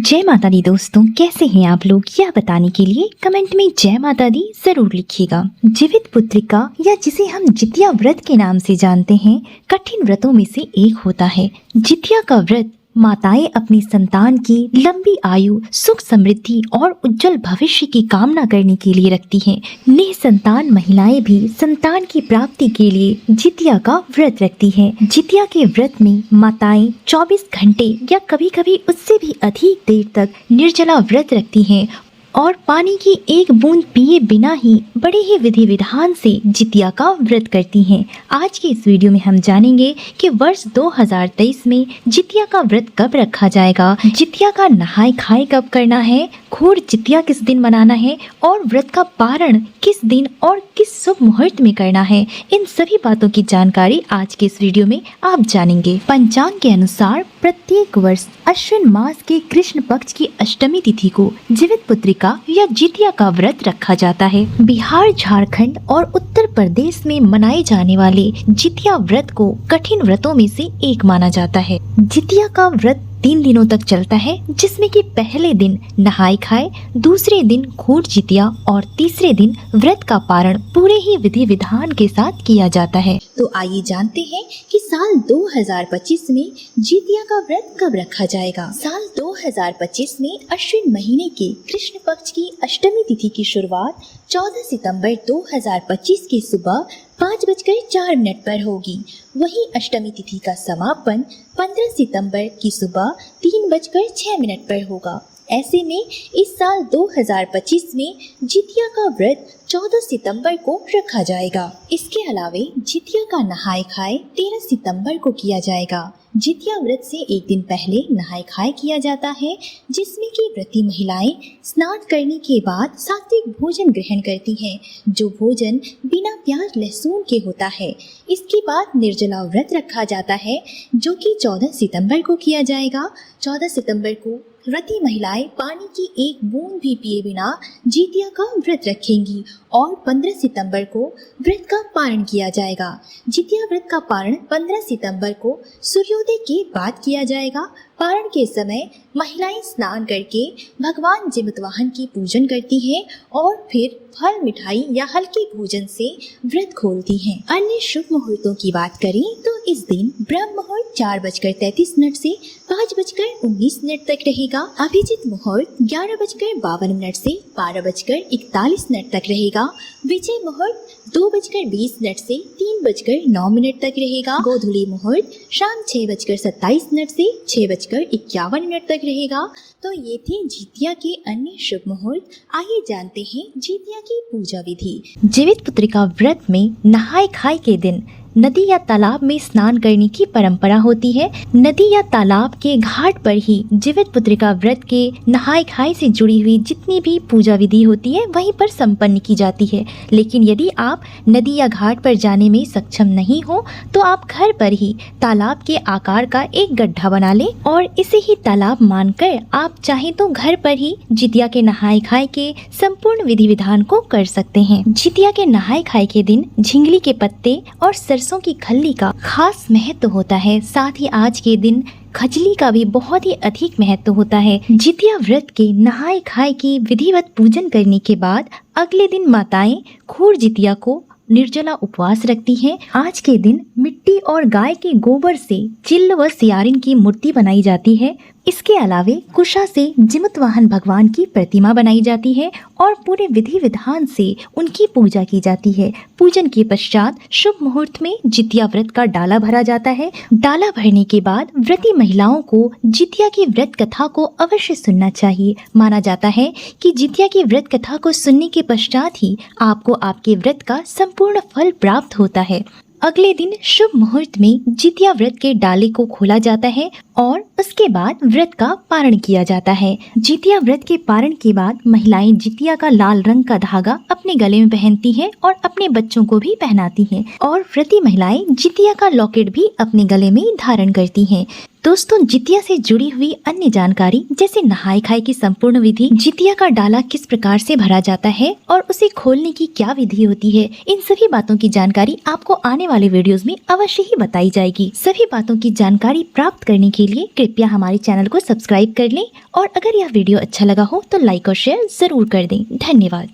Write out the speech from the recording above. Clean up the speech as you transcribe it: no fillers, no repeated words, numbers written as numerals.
जय माता दी दोस्तों, कैसे हैं आप लोग? यह बताने के लिए कमेंट में जय माता दी जरूर लिखिएगा। जीवित पुत्रिका या जिसे हम जितिया व्रत के नाम से जानते हैं, कठिन व्रतों में से एक होता है। जितिया का व्रत माताएं अपनी संतान की लंबी आयु, सुख समृद्धि और उज्जवल भविष्य की कामना करने के लिए रखती हैं। निसंतान महिलाएं भी संतान की प्राप्ति के लिए जितिया का व्रत रखती हैं। जितिया के व्रत में माताएं 24 घंटे या कभी कभी उससे भी अधिक देर तक निर्जला व्रत रखती हैं और पानी की एक बूंद पिए बिना ही बड़े ही विधि विधान से जितिया का व्रत करती हैं। आज के इस वीडियो में हम जानेंगे कि वर्ष 2023 में जितिया का व्रत कब रखा जाएगा, जितिया का नहाय खाए कब करना है, घोर जितिया किस दिन मनाना है और व्रत का पारण किस दिन और किस शुभ मुहूर्त में करना है। इन सभी बातों की जानकारी आज के इस वीडियो में आप जानेंगे। पंचांग के अनुसार प्रत्येक वर्ष अश्विन मास के कृष्ण पक्ष की अष्टमी तिथि को जीवित पुत्रिका या जितिया का व्रत रखा जाता है। बिहार, झारखंड और उत्तर प्रदेश में मनाए जाने वाले जितिया व्रत को कठिन व्रतों में से एक माना जाता है। जितिया का व्रत 3 दिनों तक चलता है, जिसमें कि पहले दिन नहाय खाए, दूसरे दिन घोर जितिया और तीसरे दिन व्रत का पारण पूरे ही विधि विधान के साथ किया जाता है। तो आइए जानते हैं कि साल 2025 में जितिया का व्रत कब रखा जाएगा। साल 2025 में अश्विन महीने के कृष्ण पक्ष की अष्टमी तिथि की शुरुआत 14 सितंबर 2025 की सुबह 5:04 पर होगी। वहीं अष्टमी तिथि का समापन 15 सितंबर की सुबह 3:06 पर होगा। ऐसे में इस साल 2025 में जितिया का व्रत 14 सितंबर को रखा जाएगा। इसके अलावे जितिया का नहाय खाए 13 सितंबर को किया जाएगा। जितिया व्रत से एक दिन पहले नहाय खाए किया जाता है, जिसमें कि व्रती महिलाएं स्नान करने के बाद सात्विक भोजन ग्रहण करती हैं, जो भोजन बिना प्याज लहसुन के होता है। इसके बाद निर्जला व्रत रखा जाता है, जो कि 14 सितंबर को किया जाएगा। 14 सितंबर को व्रती महिलाएं पानी की एक बूंद भी पिए बिना जितिया का व्रत रखेंगी और 15 सितंबर को व्रत का पारण किया जाएगा। जितिया व्रत का पारण 15 सितंबर को सूर्योदय के बाद किया जाएगा। पारण के समय महिलाएं स्नान करके भगवान जिमतवाहन की पूजन करती हैं और फिर फल, मिठाई या हल्के भोजन से व्रत खोलती हैं। अन्य शुभ मुहूर्तों की बात करें तो इस दिन ब्रह्म मुहूर्त 4:33 से 5:19 तक रहेगा। अभिजीत मुहूर्त 11:52 से 12:41 तक रहेगा। विजय मुहूर्त 2:20 से 3:09 तक रहेगा। गोधूली मुहूर्त शाम 6:27 से 6:51 तक रहेगा। तो ये थे जितिया के अन्य शुभ मुहूर्त। आइए जानते हैं जितिया की पूजा विधि। जीवित पुत्रिका व्रत में नहाय खाए के दिन नदी या तालाब में स्नान करने की परंपरा होती है। नदी या तालाब के घाट पर ही जीवित पुत्रिका व्रत के नहाय खाए से जुड़ी हुई जितनी भी पूजा विधि होती है वहीं पर संपन्न की जाती है। लेकिन यदि आप नदी या घाट पर जाने में सक्षम नहीं हो तो आप घर पर ही तालाब के आकार का एक गड्ढा बना लें और इसे ही तालाब मानकर आप चाहे तो घर पर ही जितिया के नहाय खाए के संपूर्ण विधि विधान को कर सकते हैं। जितिया के नहाय खाए के दिन झिंगली के पत्ते और सरसों की खल्ली का खास महत्व होता है। साथ ही आज के दिन खजली का भी बहुत ही अधिक महत्व होता है। जितिया व्रत के नहाय खाए की विधिवत पूजन करने के बाद अगले दिन माताएं घोर जितिया को निर्जला उपवास रखती हैं। आज के दिन मिट्टी और गाय के गोबर से चिल्ल व सियारिन की मूर्ति बनाई जाती है। इसके अलावे कुशा से जिमतवाहन भगवान की प्रतिमा बनाई जाती है और पूरे विधि विधान से उनकी पूजा की जाती है। पूजन के पश्चात शुभ मुहूर्त में जितिया व्रत का डाला भरा जाता है। डाला भरने के बाद व्रती महिलाओं को जितिया की व्रत कथा को अवश्य सुनना चाहिए। माना जाता है कि जितिया की व्रत कथा को सुनने के पश्चात ही आपको आपके व्रत का संपूर्ण फल प्राप्त होता है। अगले दिन शुभ मुहूर्त में जितिया व्रत के डाले को खोला जाता है और उसके बाद व्रत का पारण किया जाता है। जितिया व्रत के पारण के बाद महिलाएं जितिया का लाल रंग का धागा अपने गले में पहनती हैं और अपने बच्चों को भी पहनाती हैं और व्रती महिलाएं जितिया का लॉकेट भी अपने गले में धारण करती हैं। दोस्तों, जितिया से जुड़ी हुई अन्य जानकारी जैसे नहाय खाए की संपूर्ण विधि, जितिया का डाला किस प्रकार से भरा जाता है और उसे खोलने की क्या विधि होती है, इन सभी बातों की जानकारी आपको आने वाले वीडियोस में अवश्य ही बताई जाएगी। सभी बातों की जानकारी प्राप्त करने के लिए कृपया हमारे चैनल को सब्सक्राइब कर लें और अगर यह वीडियो अच्छा लगा हो तो लाइक और शेयर जरूर कर दें। धन्यवाद।